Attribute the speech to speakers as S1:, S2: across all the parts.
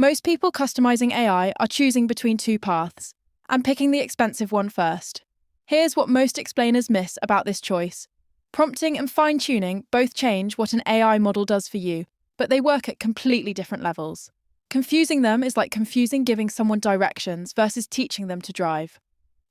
S1: Most people customizing AI are choosing between two paths and picking the expensive one first. Here's what most explainers miss about this choice. Prompting and fine-tuning both change what an AI model does for you, but they work at completely different levels. Confusing them is like confusing giving someone directions versus teaching them to drive.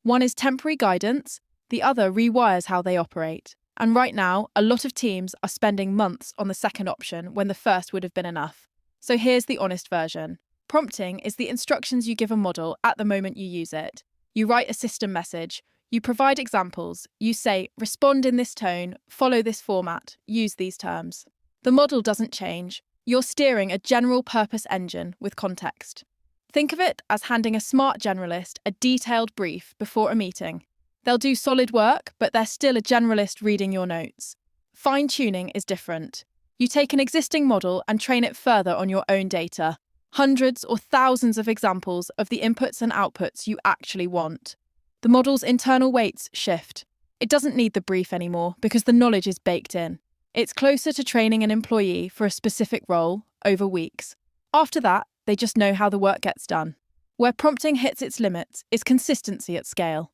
S1: One is temporary guidance, the other rewires how they operate. And right now, a lot of teams are spending months on the second option when the first would have been enough. So here's the honest version. Prompting is the instructions you give a model at the moment you use it. You write a system message, you provide examples, you say, respond in this tone, follow this format, use these terms. The model doesn't change. You're steering a general-purpose engine with context. Think of it as handing a smart generalist a detailed brief before a meeting. They'll do solid work, but they're still a generalist reading your notes. Fine-tuning is different. You take an existing model and train it further on your own data. Hundreds or thousands of examples of the inputs and outputs you actually want. The model's internal weights shift. It doesn't need the brief anymore because the knowledge is baked in. It's closer to training an employee for a specific role over weeks. After that, they just know how the work gets done. Where prompting hits its limits is consistency at scale.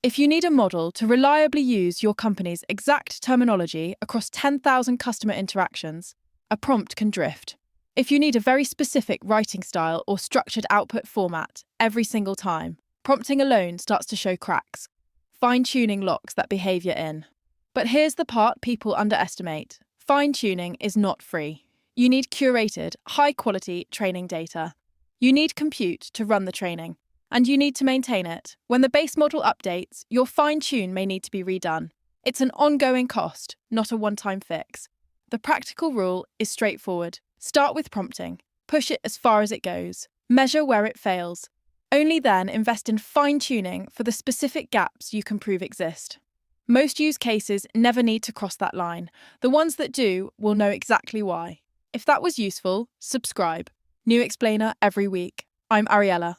S1: If you need a model to reliably use your company's exact terminology across 10,000 customer interactions, a prompt can drift. If you need a very specific writing style or structured output format every single time, prompting alone starts to show cracks. Fine-tuning locks that behavior in. But here's the part people underestimate. Fine-tuning is not free. You need curated, high-quality training data. You need compute to run the training. And you need to maintain it. When the base model updates, your fine-tune may need to be redone. It's an ongoing cost, not a one-time fix. The practical rule is straightforward. Start with prompting. Push it as far as it goes. Measure where it fails. Only then invest in fine-tuning for the specific gaps you can prove exist. Most use cases never need to cross that line. The ones that do will know exactly why. If that was useful, subscribe. New explainer every week. I'm Ariella.